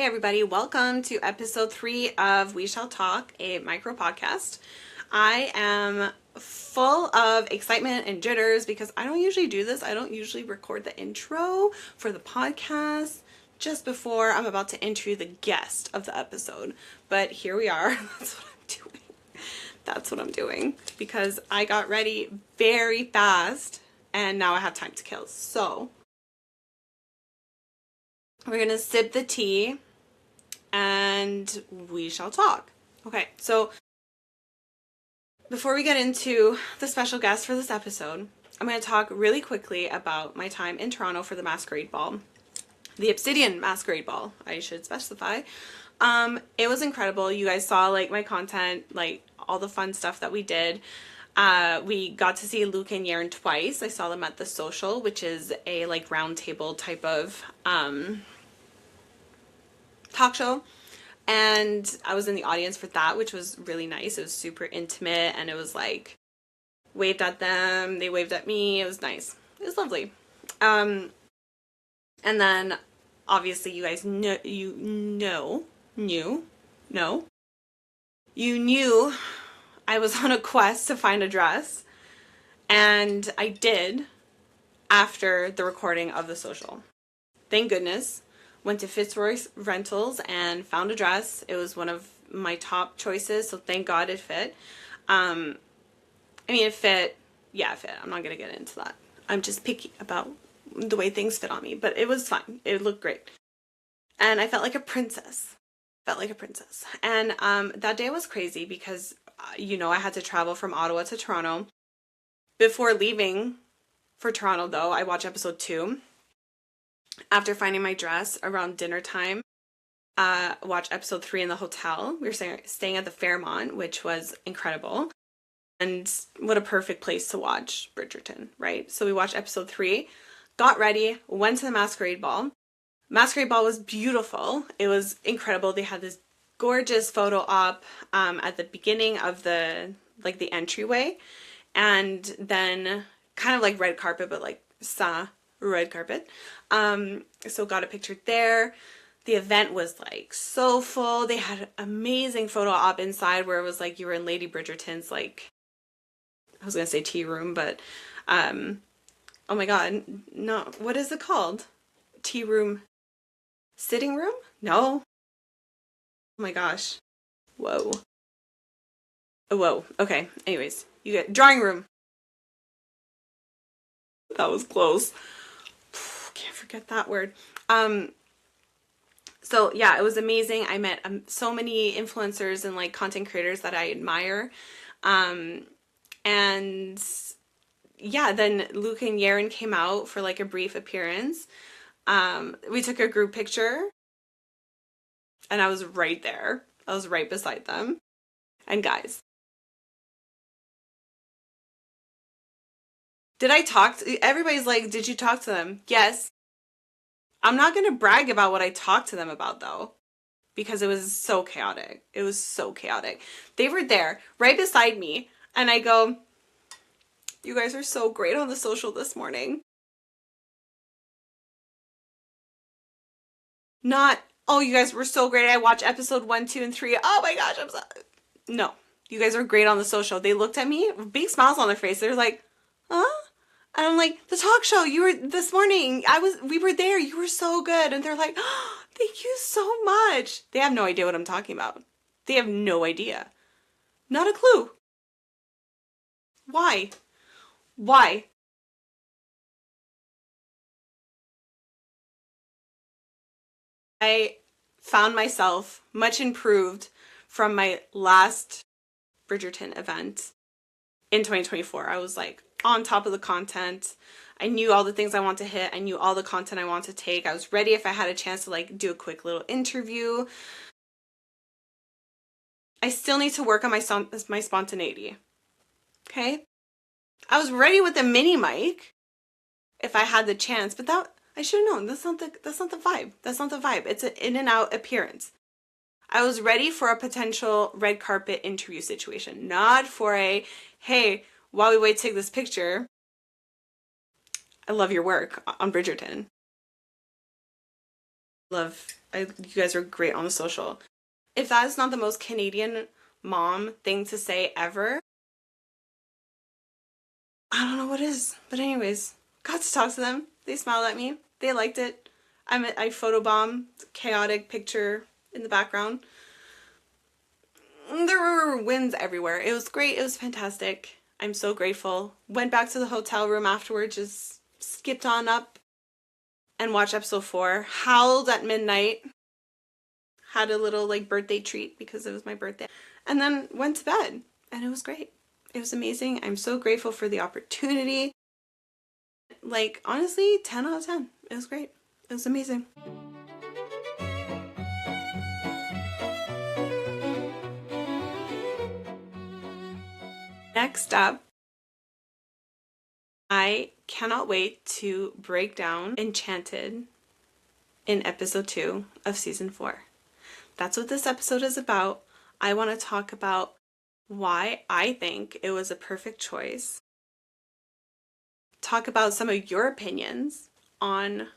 everybody, welcome to episode 3 of We Shall Talk, a micro podcast. I am full of excitement and jitters because I don't usually do this. I don't usually record the intro for the podcast just before I'm about to interview the guest of the episode. But here we are. That's what I'm doing because I got ready very fast and now I have time to kill. So we're gonna sip the tea and we shall talk. Okay, so before we get into the special guest for this episode, I'm going to talk really quickly about my time in Toronto for the Masquerade Ball. The Obsidian Masquerade Ball, I should specify. It was incredible. You guys saw like my content, like all the fun stuff that we did. We got to see Luke and Yaron twice. I saw them at the Social, which is a like round table type of talk show, and I was in the audience for that, which was really nice. It was super intimate, and it was like waved at them, they waved at me. It was nice. It was lovely. And then obviously you guys know, you knew I was on a quest to find a dress, and I did after the recording of the Social. Thank goodness. Went to Fitzroy Rentals and found a dress. It was one of my top choices, so thank God it fit. It fit. Yeah, it fit. I'm not going to get into that. I'm just picky about the way things fit on me, but it was fine. It looked great. And I felt like a princess. And that day was crazy because, I had to travel from Ottawa to Toronto. Before leaving for Toronto, though, I watched episode 2. After finding my dress around dinner time, watched episode 3 in the hotel. We were staying at the Fairmont, which was incredible. And what a perfect place to watch Bridgerton, right? So we watched episode 3, got ready, went to the Masquerade Ball. Masquerade Ball was beautiful. It was incredible. They had this gorgeous photo op at the beginning of the entryway. And then kind of like red carpet, but like red carpet. So got a picture there. The event was like so full. They had an amazing photo op inside where it was like you were in Lady Bridgerton's, like, I was gonna say tea room, but oh my god, no, what is it called? Tea room? Sitting room? No. Oh my gosh. Whoa. Okay, anyways, you get drawing room. That was close. Can't forget that word. So yeah, it was amazing. I met so many influencers and like content creators that I admire. And yeah, then Luke and Yaron came out for like a brief appearance. We took a group picture and I was right there. I was right beside them. And guys, did I talk to, everybody's like, did you talk to them? Yes. I'm not going to brag about what I talked to them about, though, because it was so chaotic. It was so chaotic. They were there right beside me, and I go, you guys are so great on the Social this morning. Not, oh, you guys were so great. I watched episode 1, 2, and 3. Oh my gosh, I'm so... No, you guys are great on the Social. They looked at me, big smiles on their face. They're like, huh? And I'm like, the talk show, you were this morning. We were there. You were so good. And they're like, oh, thank you so much. They have no idea what I'm talking about. They have no idea. Not a clue. Why? Why? I found myself much improved from my last Bridgerton event in 2024. I was like on top of the content. I knew all the things I want to hit. I knew all the content I want to take. I was ready if I had a chance to like do a quick little interview. I still need to work on my spontaneity. Okay? I was ready with a mini mic if I had the chance, but that I should have known. That's not the vibe. That's not the vibe. It's an in and out appearance. I was ready for a potential red carpet interview situation, not for a, hey, while we wait to take this picture, I love your work on Bridgerton. You guys are great on the social. If that is not the most Canadian mom thing to say ever, I don't know what is. But anyways, got to talk to them. They smiled at me. They liked it. I photobomb, chaotic picture in the background. There were wins everywhere. It was great. It was fantastic. I'm so grateful. Went back to the hotel room afterwards, just skipped on up and watched episode 4. Howled at midnight. Had a little like birthday treat because it was my birthday. And then went to bed. And it was great. It was amazing. I'm so grateful for the opportunity. Like, honestly, 10 out of 10. It was great. It was amazing. Next up, I cannot wait to break down Enchanted in episode 2 of season 4. That's what this episode is about. I want to talk about why I think it was a perfect choice. Talk about some of your opinions on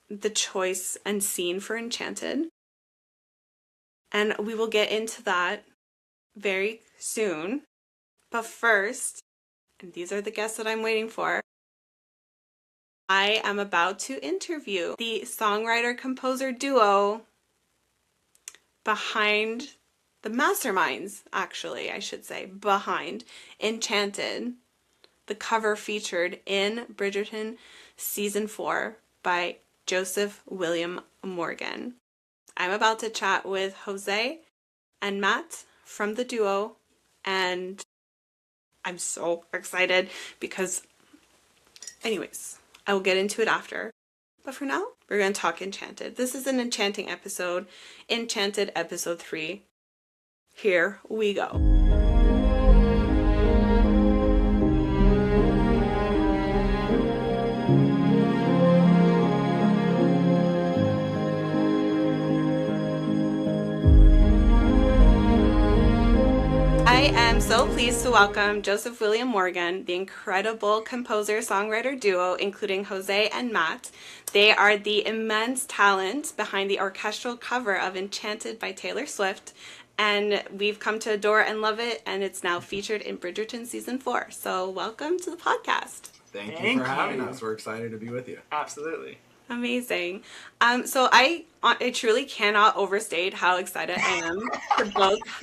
the choice and scene for Enchanted. And we will get into that very soon. But first, and these are the guests that I'm waiting for, I am about to interview the songwriter-composer duo behind the masterminds, actually, I should say, behind Enchanted, the cover featured in Bridgerton season 4 by Joseph William Morgan. I'm about to chat with Jose and Matt from the duo, and I'm so excited because, anyways, I will get into it after. But for now, we're going to talk Enchanted. This is an Enchanting episode, Enchanted episode 3. Here we go. I am so pleased to welcome Joseph William Morgan, the incredible composer-songwriter duo, including Jose and Matt. They are the immense talent behind the orchestral cover of Enchanted by Taylor Swift, and we've come to adore and love it, and it's now featured in Bridgerton season 4. So welcome to the podcast. Thank you for having us. We're excited to be with you. Absolutely. Amazing. So I truly cannot overstate how excited I am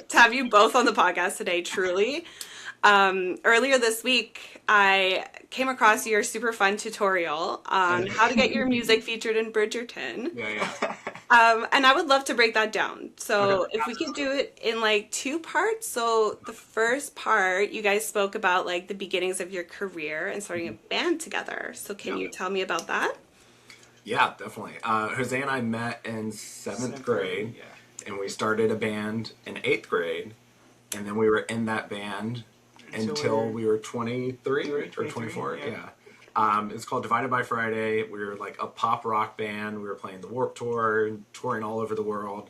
to have you both on the podcast today, truly. Earlier this week, I came across your super fun tutorial on how to get your music featured in Bridgerton. Yeah. And I would love to break that down. So Okay. if we could do it in like 2 parts. So the first part, you guys spoke about like the beginnings of your career and starting a band together. So can you tell me about that? Yeah, definitely. Jose and I met in 7th grade, and we started a band in 8th grade, and then we were in that band until we were 23 or 24. Yeah. It's called Divided by Friday. We were like a pop rock band. We were playing the Warped Tour, touring all over the world,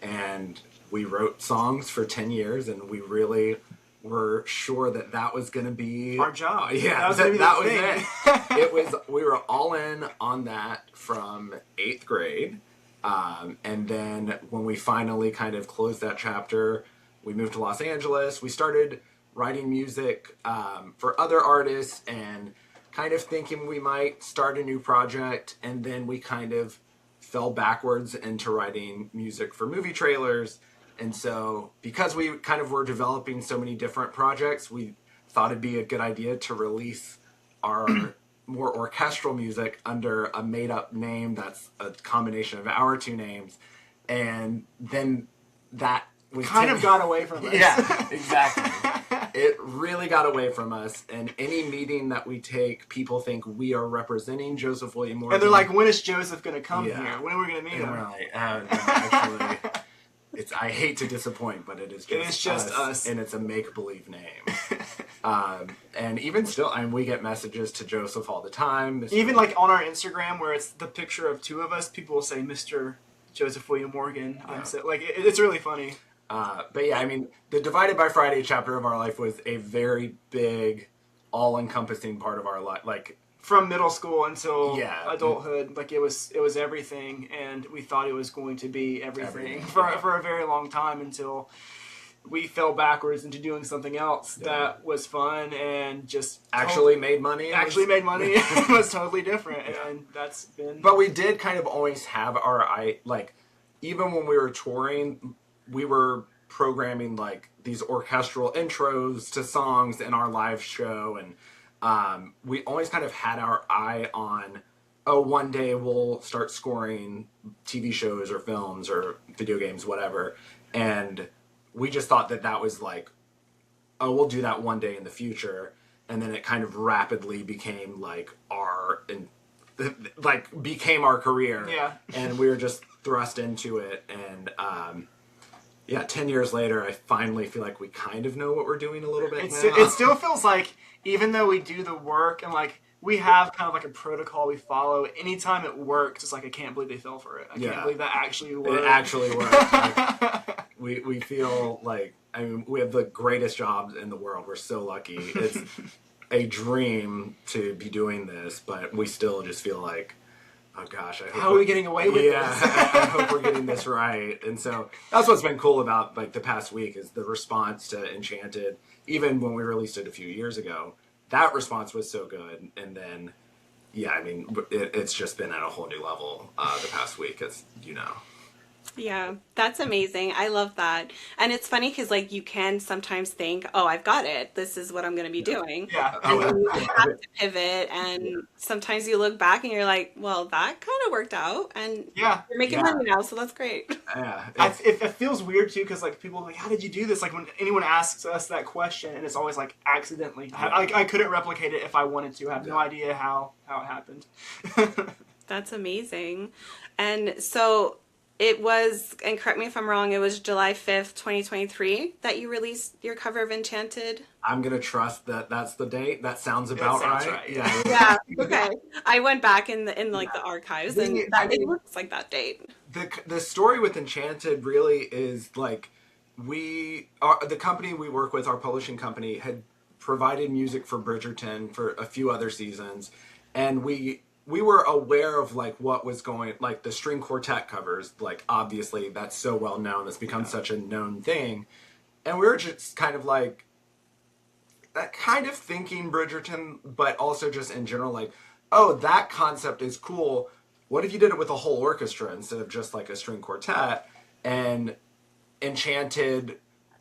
and we wrote songs for 10 years, and we really were sure that that was going to be our job. Yeah, that was it. It was. We were all in on that from 8th grade, and then when we finally kind of closed that chapter, we moved to Los Angeles. We started writing music for other artists and kind of thinking we might start a new project, and then we kind of fell backwards into writing music for movie trailers. And so, because we kind of were developing so many different projects, we thought it'd be a good idea to release our more orchestral music under a made-up name that's a combination of our 2 names. And then that was kind of got away from us. Yeah, exactly. It really got away from us. And any meeting that we take, people think we are representing Joseph William Morgan. And they're like, when is Joseph going to come here? When are we going to meet him? We're like, no, actually... I hate to disappoint, but it is just us, and it's a make-believe name. And even still, we get messages to Joseph all the time. Even like on our Instagram, where it's the picture of 2 of us, people will say, Mr. Joseph William Morgan. Yeah. It's really funny. But yeah, the Divided by Friday chapter of our life was a very big, all-encompassing part of our life. Like, from middle school until Yeah. adulthood, like it was everything, and we thought it was going to be everything yeah. for a very long time until we fell backwards into doing something else that was fun and just actually made money. Made money. It was totally different, and that's been. But we did kind of always have our like, even when we were touring, we were programming like these orchestral intros to songs in our live show, and we always kind of had our eye on, oh, one day we'll start scoring TV shows or films or video games, whatever, and we just thought that was like, oh, we'll do that one day in the future, and then it kind of rapidly became like became our career. Yeah. And we were just thrust into it, and 10 years later, I finally feel like we kind of know what we're doing a little bit now. It still feels like, even though we do the work and like we have kind of like a protocol we follow, anytime it works, it's like, I can't believe they fell for it. I can't believe that actually worked. It actually worked. Like, we feel like, I mean, we have the greatest jobs in the world. We're so lucky. It's a dream to be doing this, but we still just feel like, oh gosh, how are we getting away with this? I hope we're getting this right. And so that's what's been cool about like the past week is the response to Enchanted. Even when we released it a few years ago, that response was so good. And then, I mean, it's just been at a whole new level the past week, as you know. Yeah, that's amazing. I love that. And it's funny because, like, you can sometimes think, oh, I've got it. This is what I'm going to be doing. Yeah. And then you have to pivot. And sometimes you look back and you're like, well, that kind of worked out. And you're making money now, so that's great. Yeah. It feels weird, too, because, like, people are like, how did you do this? Like, when anyone asks us that question, and it's always, like, accidentally. I couldn't replicate it if I wanted to. I have no idea how it happened. That's amazing. And so it was, and correct me if I'm wrong, it was July 5th, 2023 that you released your cover of Enchanted? I'm going to trust that that's the date. That sounds about right. Yeah. Yeah, okay. I went back in the archives, and it looks like that date. The story with Enchanted really is like, the company we work with, our publishing company, had provided music for Bridgerton for a few other seasons, and we were aware of like what was going, like the string quartet covers, like obviously that's so well known, it's become such a known thing, and we were just kind of like, kind of thinking Bridgerton, but also just in general like, oh, that concept is cool. What if you did it with a whole orchestra instead of just like a string quartet? And Enchanted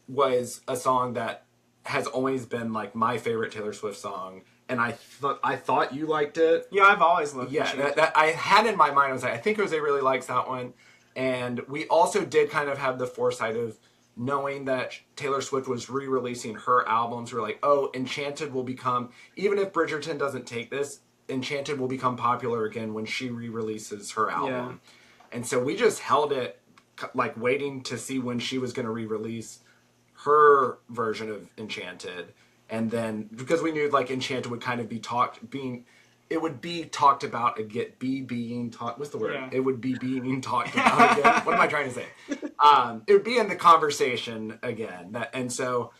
was a song that has always been like my favorite Taylor Swift song. And I thought you liked it. Yeah, I've always loved it. Yeah, that I had in my mind, I was like, I think Jose really likes that one. And we also did kind of have the foresight of knowing that Taylor Swift was re-releasing her albums. We're like, oh, Enchanted will become, even if Bridgerton doesn't take this, Enchanted will become popular again when she re-releases her album. Yeah. And so we just held it, like waiting to see when she was going to re-release her version of Enchanted. And then, because we knew like Enchanted would kind of be talked about again, what's the word? Yeah. It would be being talked about again. What am I trying to say? It would be in the conversation again. And so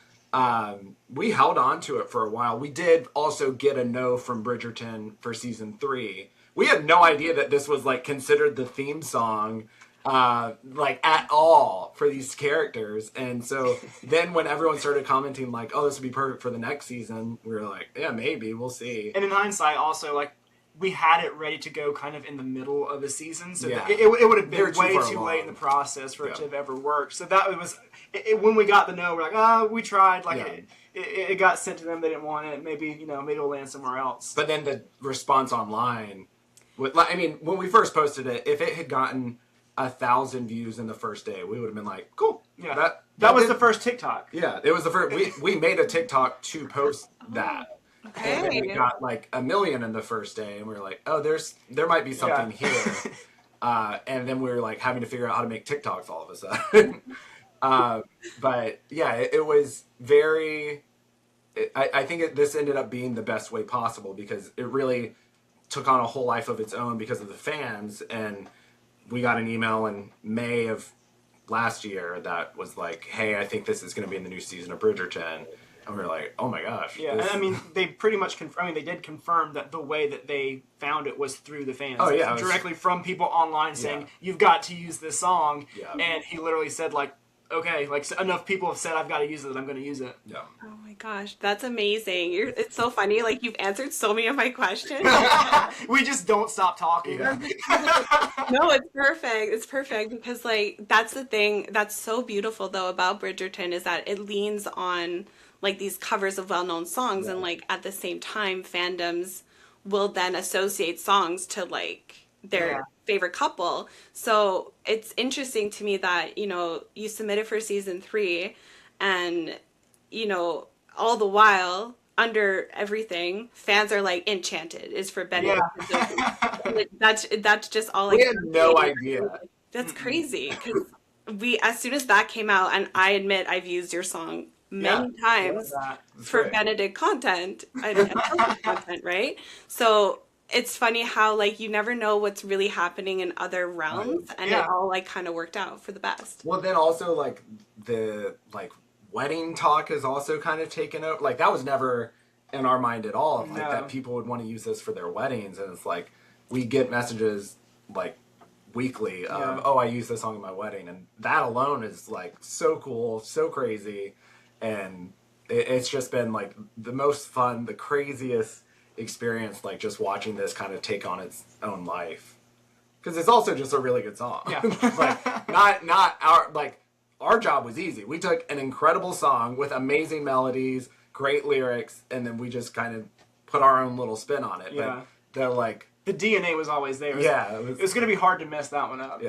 we held on to it for a while. We did also get a no from Bridgerton for season 3. We had no idea that this was like considered the theme song like at all for these characters. And so then when everyone started commenting like, oh, this would be perfect for the next season, we were like, yeah, maybe, we'll see. And in hindsight also, like, we had it ready to go kind of in the middle of the season, so it would have been way too late in the process for it to have ever worked. So that was when we got the no, we're like, oh, we tried. Like it got sent to them, they didn't want it. Maybe it'll land somewhere else. But then the response online, I mean, when we first posted it, if it had gotten 1,000 views in the first day, we would have been like, cool. Yeah, that was the first TikTok. Yeah, it was the first. We made a TikTok to post that. Okay. And then we got like 1 million in the first day, and we were like, oh, there might be something here. And then we were like having to figure out how to make TikToks all of a sudden. But yeah, it was very. I think this ended up being the best way possible because it really took on a whole life of its own because of the fans. And we got an email in May of last year that was like, hey, I think this is going to be in the new season of Bridgerton. And we were like, oh my gosh. Yeah, and I mean, they pretty much they did confirm that the way that they found it was through the fans. Oh, yeah. Directly from people online saying, you've got to use this song. Yeah. And he literally said, like, okay, like, enough people have said I've got to use it that I'm going to use it. Yeah. Oh my gosh, that's amazing. It's so funny. Like, you've answered so many of my questions. We just don't stop talking. Yeah. No, it's perfect. It's perfect because, like, that's the thing that's so beautiful, though, about Bridgerton is that it leans on, like, these covers of well-known songs, and, like, at the same time, fandoms will then associate songs to, like, their favorite couple. So it's interesting to me that, you know, you submitted for season 3 and, you know, all the while under everything, fans are like, Enchanted is for Benedict. Like, that's just all. Like, we had no idea. That's crazy because as soon as that came out, and I admit I've used your song many times for Benedict content, content, right? So it's funny how, like, you never know what's really happening in other realms, and it all, like, kind of worked out for the best. Well, then also, like, the, like, wedding talk is also kind of taken over. Like, that was never in our mind at all, like, that people would want to use this for their weddings, and it's like, we get messages, like, weekly of, oh, I use this song at my wedding, and that alone is, like, so cool, so crazy, and it's just been, like, the most fun, the craziest experience, like, just watching this kind of take on its own life, because it's also just a really good song. Like, not our, like, our job was easy. We took an incredible song with amazing melodies, great lyrics, and then we just kind of put our own little spin on it. But they're like, the DNA was always there. It was going to be hard to mess that one up.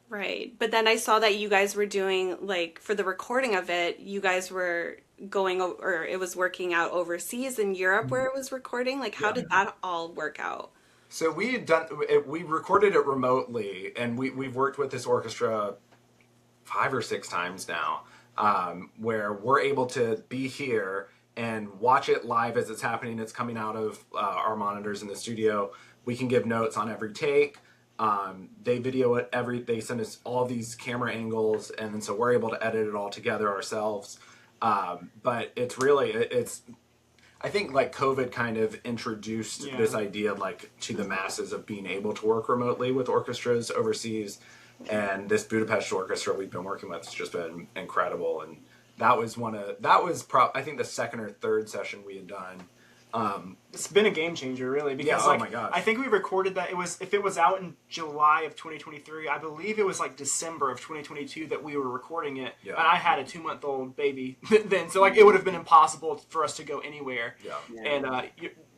Right. But then I saw that you guys were doing, like, for the recording of it, you guys were going, or it was working out overseas in Europe where it was recording. Like, how did that all work out? So we recorded it remotely, and we've worked with this orchestra 5 or 6 times now, where we're able to be here and watch it live as it's happening. It's coming out of our monitors in the studio. We can give notes on every take. They video it they send us all these camera angles, and then so we're able to edit it all together ourselves. But it's really, I think, like, COVID kind of introduced this idea, like, to the masses of being able to work remotely with orchestras overseas. And this Budapest orchestra we've been working with has just been incredible. And that was I think the second or third session we had done. It's been a game changer, really, because oh my gosh. I think we recorded that. If it was out in July of 2023, I believe it was like December of 2022 that we were recording it, and I had a 2-month-old baby then, so, like, it would have been impossible for us to go anywhere. And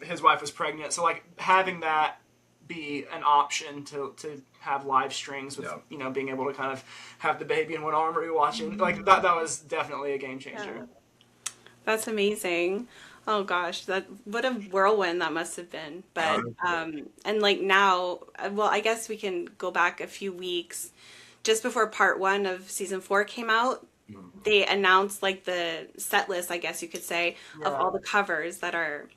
his wife was pregnant, so, like, having that be an option to have live strings with you know, being able to kind of have the baby in one arm or watching, like, that was definitely a game changer. That's amazing. Oh gosh, what a whirlwind that must have been. But and, like, now, well, I guess we can go back a few weeks. Just before part 1 of season 4 came out, they announced, like, the set list, I guess you could say, of all the covers that are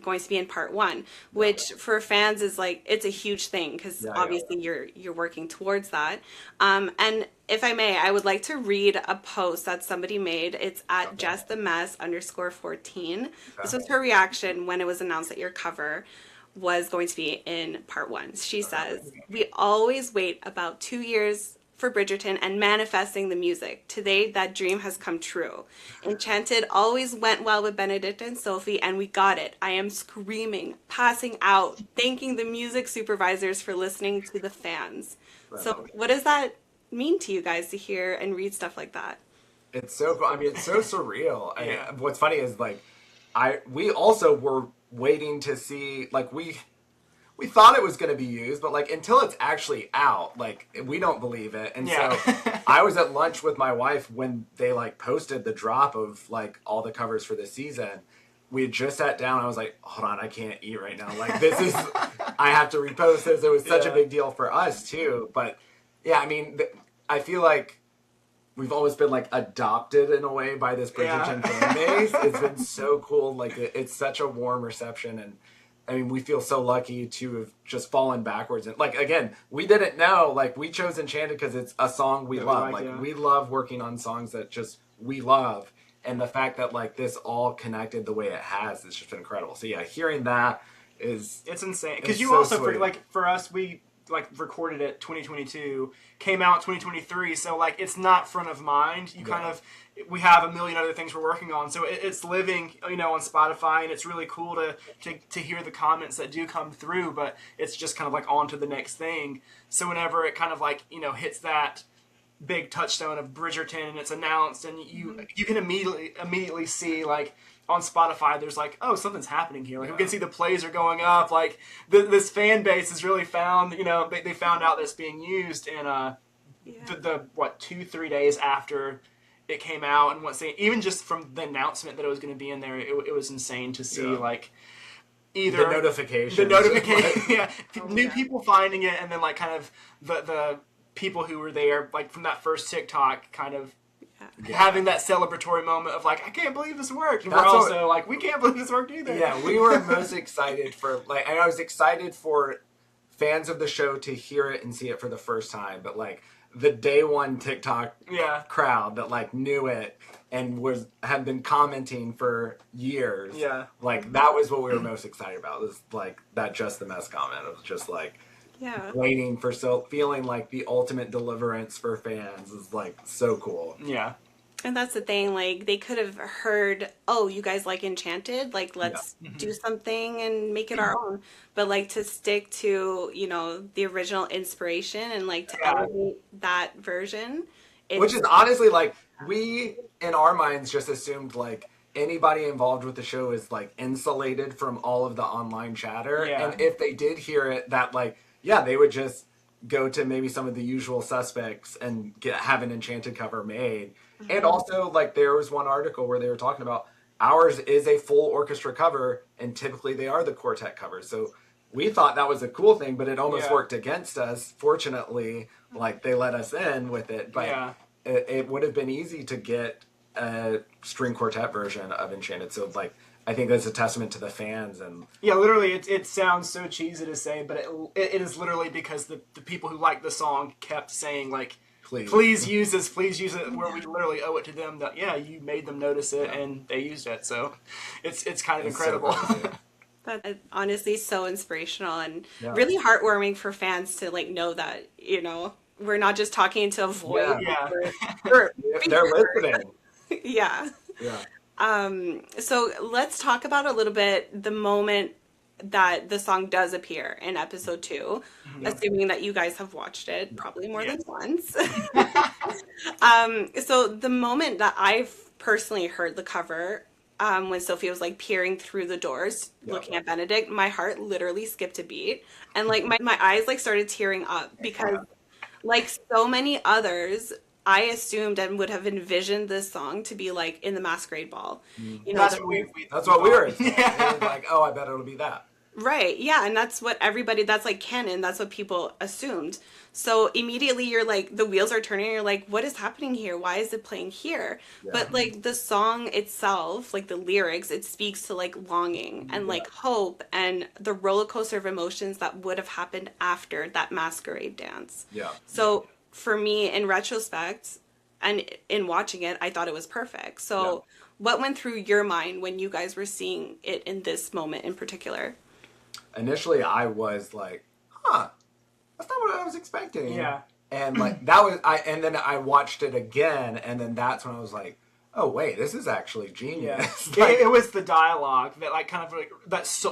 going to be in part 1, which for fans is, like, it's a huge thing because obviously you're working towards that. And if I may, I would like to read a post that somebody made. It's at justthemess_14. This was her reaction when it was announced that your cover was going to be in part 1. She says, "We always wait about 2 years for Bridgerton and manifesting the music. Today, that dream has come true. Enchanted always went well with Benedict and Sophie, and we got it. I am screaming, passing out, thanking the music supervisors for listening to the fans." So what does that mean to you guys to hear and read stuff like that? It's so cool. I mean, it's so surreal. What's funny is, like, we also were waiting to see, like, we thought it was going to be used, but, like, until it's actually out, like, we don't believe it. And so I was at lunch with my wife when they, like, posted the drop of, like, all the covers for this season. We had just sat down. I was like, hold on, I can't eat right now. Like, this is, I have to repost this. It was such a big deal for us too. But yeah, I mean, I feel like we've always been, like, adopted in a way by this Bridgerton fan base. It's been so cool. Like, it's such a warm reception, and I mean, we feel so lucky to have just fallen backwards. And, like, again, we didn't know. Like, we chose Enchanted because it's a song we love. We love working on songs that just we love. And the fact that like this all connected the way it has, it's just been incredible. So yeah, hearing that it's insane. Because you so also sweet. for us, we like recorded it 2022, came out 2023, so like it's not front of mind. You kind of, we have a million other things we're working on, so it's living, you know, on Spotify, and it's really cool to hear the comments that do come through, but it's just kind of like on to the next thing. So whenever it kind of like, you know, hits that big touchstone of Bridgerton and it's announced, and you can immediately see like on Spotify there's like, oh, something's happening here. Like we can see the plays are going up. Like this fan base has really found, you know, they found out that it's being used. And the what 2-3 days after it came out, and even just from the announcement that it was going to be in there, it was insane to see like either the notification, new people finding it, and then like kind of the people who were there like from that first TikTok kind of having that celebratory moment of like, I can't believe this worked. And we're also like, we can't believe this worked either. Yeah, we were most excited for like, and I was excited for fans of the show to hear it and see it for the first time, but like the day one TikTok crowd that like knew it and had been commenting for years. Yeah, like that was what we were most excited about. It was like that Just the Mess comment. It was just like waiting for feeling like the ultimate deliverance for fans is like so cool. Yeah. And that's the thing, like they could have heard, oh, you guys like Enchanted, like let's do something and make it our own. But like to stick to, you know, the original inspiration and like to elevate that version. Which is honestly like, we in our minds just assumed like anybody involved with the show is like insulated from all of the online chatter. And if they did hear it, that like, they would just go to maybe some of the usual suspects and have an Enchanted cover made. And also, like, there was one article where they were talking about ours is a full orchestra cover, and typically they are the quartet covers. So we thought that was a cool thing, but it almost worked against us. Fortunately, like, they let us in with it. But it would have been easy to get a string quartet version of Enchanted. So, like, I think that's a testament to the fans. And literally, it sounds so cheesy to say, but it is literally because the people who liked the song kept saying, like, please use this, please use it, where we literally owe it to them that, you made them notice it, and they used it. So it's kind of incredible. So that's honestly so inspirational and really heartwarming for fans to, like, know that, you know, we're not just talking to a void. They're listening. So let's talk about a little bit the moment that the song does appear in episode 2, assuming that you guys have watched it probably more than once. So the moment that I've personally heard the cover, when Sophie was like peering through the doors, looking at Benedict, my heart literally skipped a beat, and like my eyes like started tearing up because like so many others, I assumed and would have envisioned this song to be like in the Masquerade Ball. You know, that's what we were. Like, oh, I bet it'll be that. Right. Yeah. And that's what that's like canon. That's what people assumed. So immediately you're like, the wheels are turning and you're like, what is happening here? Why is it playing here? But like the song itself, like the lyrics, it speaks to like longing and like hope and the roller coaster of emotions that would have happened after that masquerade dance. So for me, in retrospect and in watching it, I thought it was perfect. So what went through your mind when you guys were seeing it in this moment in particular? Initially, I was like, that's not what I was expecting. And like, that was, and then I watched it again, and then that's when I was like, oh wait, this is actually genius. Like, it was the dialogue that like kind of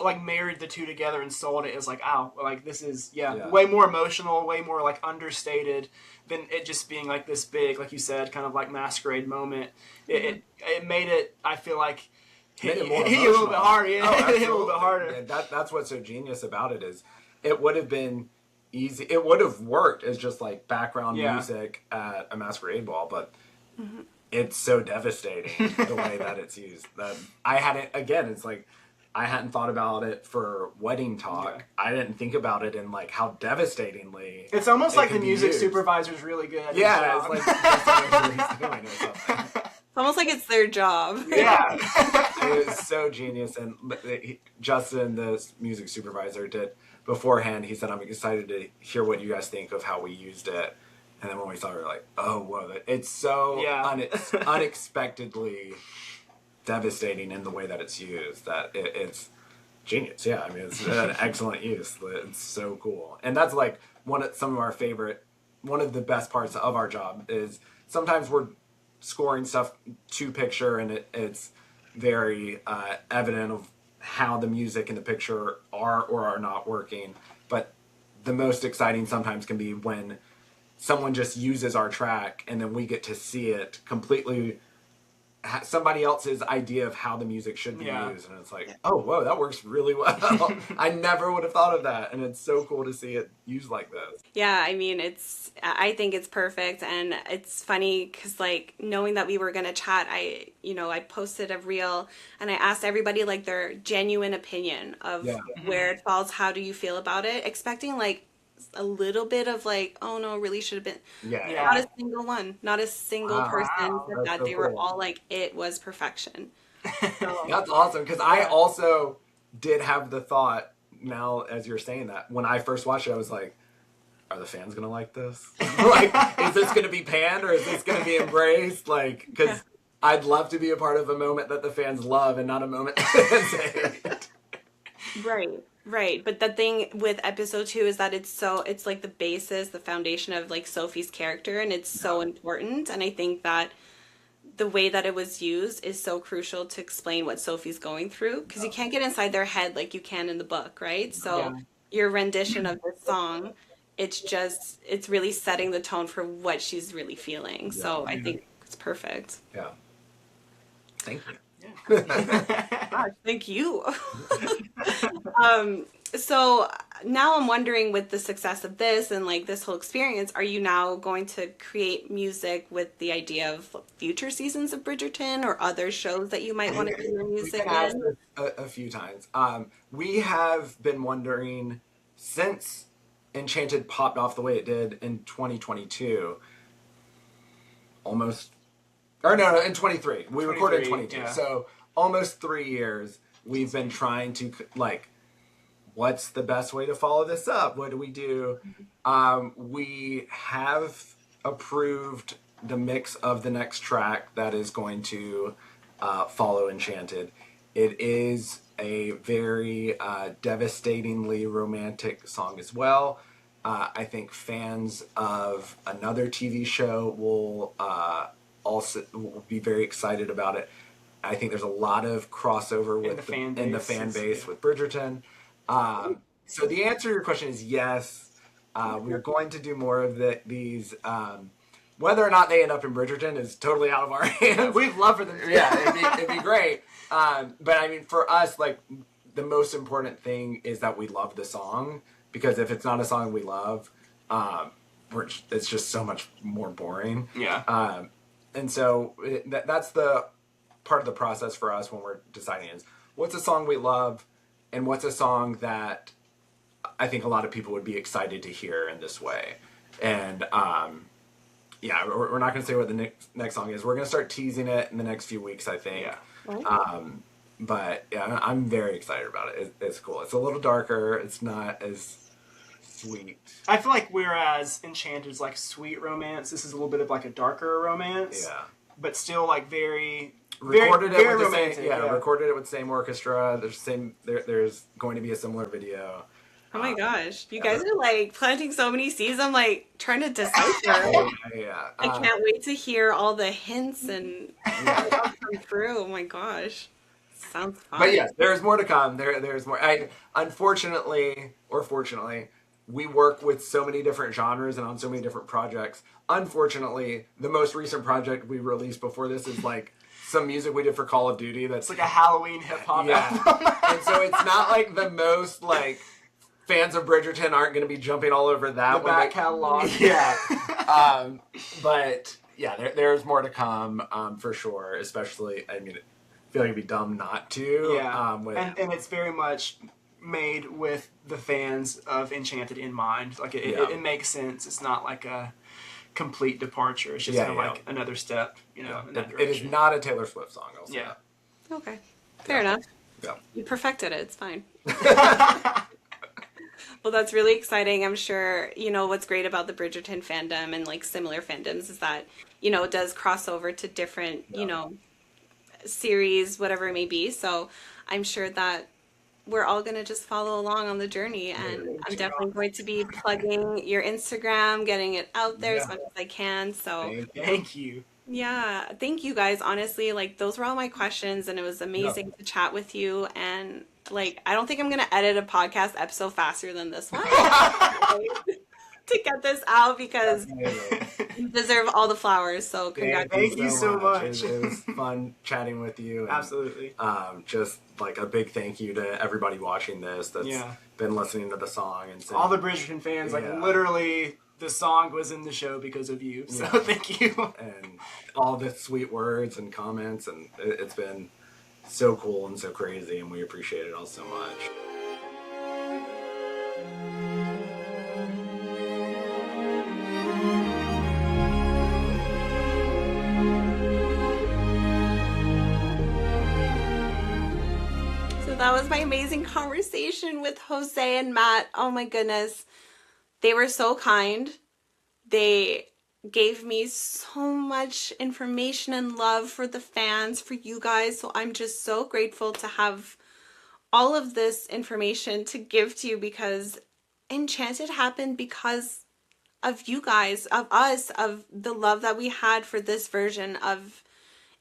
like married the two together and sold it as like, oh, like this is way more emotional, way more like understated than it just being like this big, like you said, kind of like masquerade moment. It made it, I feel like, hit you a little bit harder. Hit a little bit harder. Yeah, that's what's so genius about it is it would have been easy. It would have worked as just like background music at a masquerade ball, but it's so devastating the way that it's used. That I hadn't. Again, it's like I hadn't thought about it for wedding talk. I didn't think about it in like how devastatingly. It's almost like the music supervisor's really good. Yeah, it's like that's what he's doing or something. It's almost like it's their job. Yeah. It was so genius. And Justin, the music supervisor, did beforehand. He said, I'm excited to hear what you guys think of how we used it. And then when we saw it, we were like, oh, whoa, it's so unexpectedly devastating in the way that it's used that it's genius. Yeah, I mean, it's an excellent use. It's so cool. And that's like one of the best parts of our job is sometimes we're scoring stuff to picture and it's very evident of how the music and the picture are or are not working. But the most exciting sometimes can be when someone just uses our track and then we get to see it completely somebody else's idea of how the music should be used, and it's like, oh, whoa, that works really well. I never would have thought of that, and it's so cool to see it used like this. Yeah, I mean, I think it's perfect, and it's funny because, like, knowing that we were going to chat, I posted a reel, and I asked everybody, like, their genuine opinion of where it falls, how do you feel about it, expecting, like, a little bit of like, oh no, really should have been. Not a single one, not a single person said that. They were all like, it was perfection. So. That's awesome, because I also did have the thought, now as you're saying that, when I first watched it, I was like, are the fans gonna like this? Like, is this gonna be panned or is this gonna be embraced? Like, because I'd love to be a part of a moment that the fans love and not a moment that the fans hate. Right. But the thing with episode 2 is that it's like the basis, the foundation of like Sophie's character, and it's so important. And I think that the way that it was used is so crucial to explain what Sophie's going through, because you can't get inside their head like you can in the book, right? So your rendition of this song, it's really setting the tone for what she's really feeling. So I think it's perfect. Yeah. Thank you. Gosh, thank you. So now I'm wondering, with the success of this and like this whole experience, are you now going to create music with the idea of future seasons of Bridgerton or other shows that you might want to do your music in? A few times. We have been wondering since Enchanted popped off the way it did in 2022, in 23. We recorded in 22. Yeah. So almost 3 years we've been trying to, like, what's the best way to follow this up? What do we do? We have approved the mix of the next track that is going to follow Enchanted. It is a very devastatingly romantic song as well. I think fans of another TV show will be very excited about it. I think there's a lot of crossover with the fan base with Bridgerton. So the answer to your question is yes. We're going to do more of these. Whether or not they end up in Bridgerton is totally out of our hands. We'd love for them to. Yeah, it'd be great. But I mean, for us, like, the most important thing is that we love the song, because if it's not a song we love, it's just so much more boring. Yeah. And so that's the part of the process for us when we're deciding is what's a song we love and what's a song that I think a lot of people would be excited to hear in this way. And we're not going to say what the next song is. We're going to start teasing it in the next few weeks, I think. Yeah. But yeah, I'm very excited about it. It's cool. It's a little darker. It's not as sweet. I feel like whereas Enchanted is like sweet romance, this is a little bit of like a darker romance. Yeah. But still like very recorded very it with romantic. Recorded it with the same orchestra. There's going to be a similar video. Oh my gosh, you guys are like planting so many seeds. I'm like trying to decipher. Yeah. I can't wait to hear all the hints and come through. Oh my gosh, sounds fun. But yes, there's more to come. There's more. Unfortunately, or fortunately, we work with so many different genres and on so many different projects. Unfortunately, the most recent project we released before this is like some music we did for Call of Duty. That's like a Halloween hip hop album. And so it's not like the most like. Fans of Bridgerton aren't going to be jumping all over that. The back catalog. Yeah. But yeah, there's more to come for sure. Especially, I mean, I feel like it'd be dumb not to. Yeah. And it's very much made with the fans of Enchanted in mind. Like it makes sense. It's not like a complete departure. It's just kind of like another step, in that direction. It is not a Taylor Swift song. Also. Yeah. Okay. Fair enough. Yeah. You perfected it. It's fine. Well, that's really exciting. I'm sure, what's great about the Bridgerton fandom and like similar fandoms is that, it does cross over to different, Yeah. series, whatever it may be. So I'm sure that we're all going to just follow along on the journey. And I'm definitely going to be plugging your Instagram, getting it out there as Yeah. much as I can. So Thank you. yeah, thank you guys. Honestly, like those were all my questions, and it was Yeah. amazing to chat with you. And like, I don't think I'm gonna edit a podcast episode faster than this one to get this out because you deserve all the flowers. So congratulations. Thank you so much. It was fun chatting with you. And, Absolutely. just like a big thank you to everybody watching this that's been listening to the song and all the Bridgerton fans. Like literally, the song was in the show because of you. So thank you. And all the sweet words and comments, and it's been so cool and so crazy, and we appreciate it all so much. That was my amazing conversation with Jose and Matt. Oh my goodness. They were so kind. They gave me so much information and love for the fans, for you guys. So I'm just so grateful to have all of this information to give to you because Enchanted happened because of you guys, of us, of the love that we had for this version of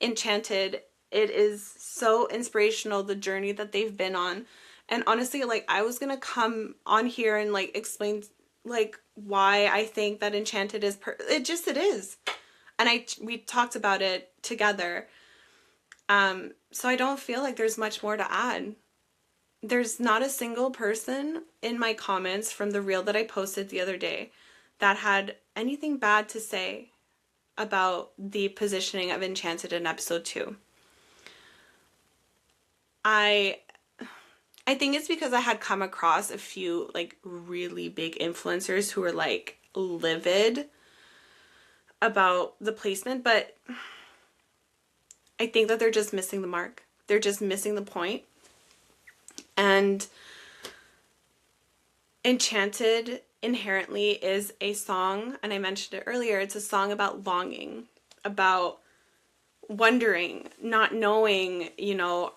Enchanted. It is so inspirational, the journey that they've been on. And honestly, like, I was gonna come on here and like explain like why I think that Enchanted is it is. And we talked about it together. So I don't feel like there's much more to add. There's not a single person in my comments from the reel that I posted the other day that had anything bad to say about the positioning of Enchanted in episode 2. I think it's because I had come across a few like really big influencers who were like livid about the placement, but I think that they're just missing the mark. They're just missing the point. And Enchanted inherently is a song, and I mentioned it earlier, it's a song about longing, about wondering, not knowing,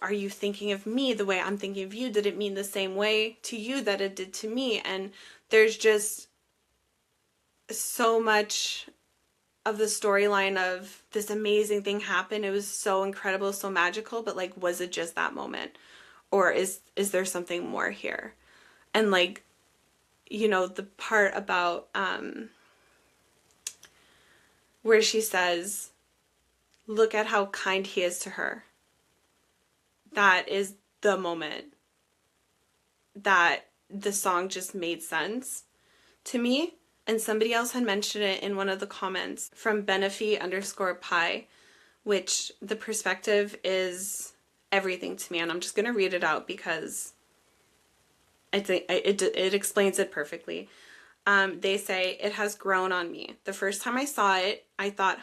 are you thinking of me the way I'm thinking of you? Did it mean the same way to you that it did to me? And there's just so much of the storyline of this amazing thing happened. It was so incredible, so magical, but like, was it just that moment? Or is there something more here? And like, the part about where she says, look at how kind he is to her. That is the moment that the song just made sense to me. And somebody else had mentioned it in one of the comments from Benefi_Pi, which the perspective is everything to me. And I'm just going to read it out because I think it explains it perfectly. They say, it has grown on me. The first time I saw it, I thought,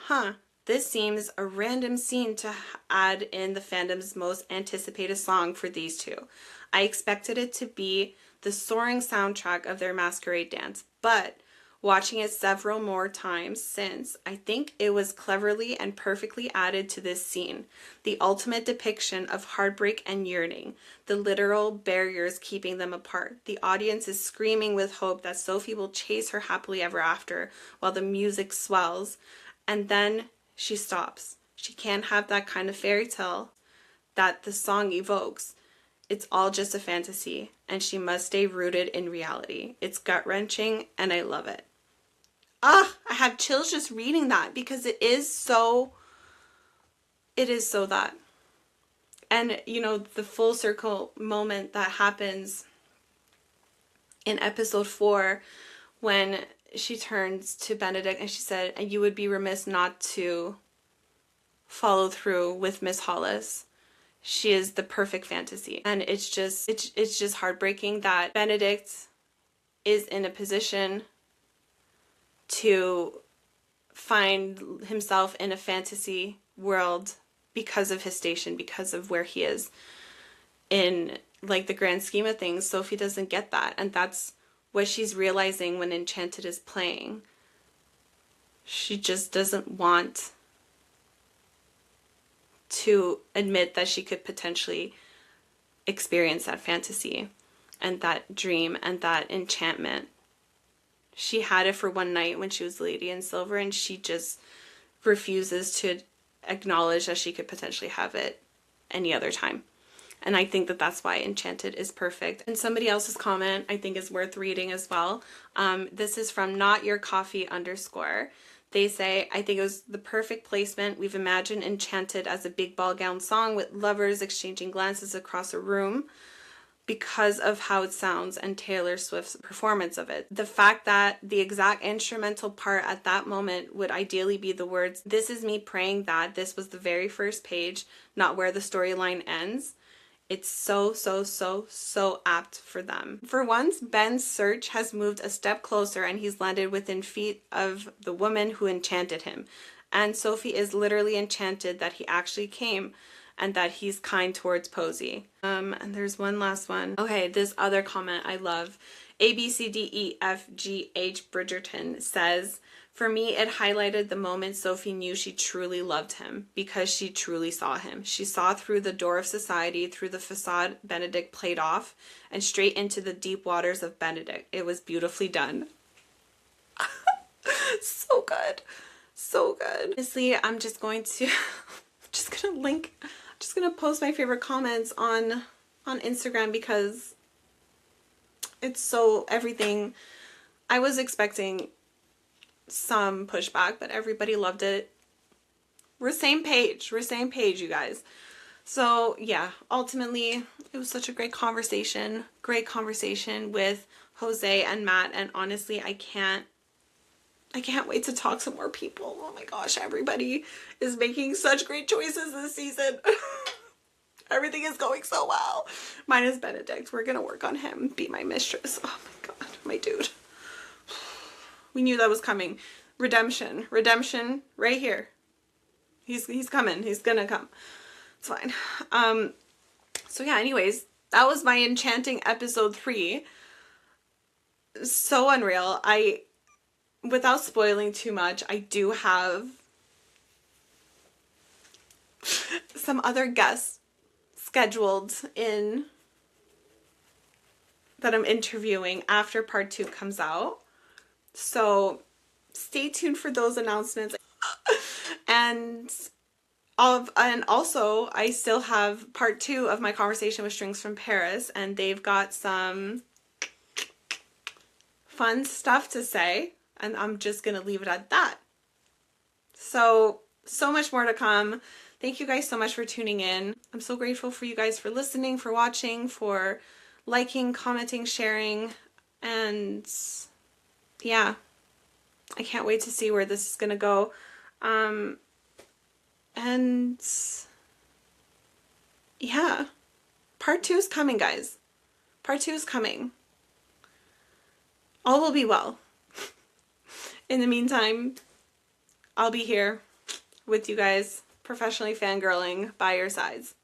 this seems a random scene to add in the fandom's most anticipated song for these two. I expected it to be the soaring soundtrack of their masquerade dance, but watching it several more times since, I think it was cleverly and perfectly added to this scene. The ultimate depiction of heartbreak and yearning, the literal barriers keeping them apart. The audience is screaming with hope that Sophie will chase her happily ever after while the music swells, and then she stops. She can't have that kind of fairy tale that the song evokes. It's all just a fantasy, and she must stay rooted in reality. It's gut-wrenching, and I love it. I have chills just reading that because it is so that. And, the full circle moment that happens in episode 4 when she turns to Benedict and she said, and you would be remiss not to follow through with Miss Hollis. She is the perfect fantasy. And it's just heartbreaking that Benedict is in a position to find himself in a fantasy world because of his station, because of where he is in like the grand scheme of things. Sophie doesn't get that, and that's what she's realizing when Enchanted is playing. She just doesn't want to admit that she could potentially experience that fantasy and that dream and that enchantment. She had it for one night when she was Lady in Silver, and she just refuses to acknowledge that she could potentially have it any other time. And I think that that's why Enchanted is perfect. And somebody else's comment I think is worth reading as well. This is from notyourcoffee_. They say, I think it was the perfect placement. We've imagined Enchanted as a big ball gown song with lovers exchanging glances across a room because of how it sounds and Taylor Swift's performance of it. The fact that the exact instrumental part at that moment would ideally be the words, "This is me praying that this was the very first page, not where the storyline ends." It's so apt for them. For once, Ben's search has moved a step closer and he's landed within feet of the woman who enchanted him. And Sophie is literally enchanted that he actually came and that he's kind towards Posey. And there's one last one. Okay, this other comment I love. ABCDEFGH Bridgerton says, for me, it highlighted the moment Sophie knew she truly loved him because she truly saw him. She saw through the door of society, through the facade Benedict played off, and straight into the deep waters of Benedict. It was beautifully done. So good. So good. Honestly, I'm just going to post my favorite comments on Instagram because it's so everything. I was expecting some pushback, but everybody loved it. We're same page, you guys. So yeah, ultimately it was such a great conversation with Jose and Matt, and honestly I can't wait to talk to more people. Oh my gosh, everybody is making such great choices this season. Everything is going so well. Minus Benedict. We're gonna work on him. Be my mistress. Oh my god, my dude. We knew that was coming. Redemption right here. He's coming. He's gonna come. It's fine. So yeah, anyways, that was my Enchanting episode 3. So unreal. Without spoiling too much, I do have some other guests scheduled in that I'm interviewing after part 2 comes out. So stay tuned for those announcements. And also I still have part 2 of my conversation with Strings from Paris, and they've got some fun stuff to say, and I'm just gonna leave it at that. So much more to come. Thank you guys so much for tuning in. I'm so grateful for you guys for listening, for watching, for liking, commenting, sharing, and yeah, I can't wait to see where this is gonna go. And yeah, part 2 is coming, guys. Part 2 is coming. All will be well. In the meantime, I'll be here with you guys, professionally fangirling by your sides.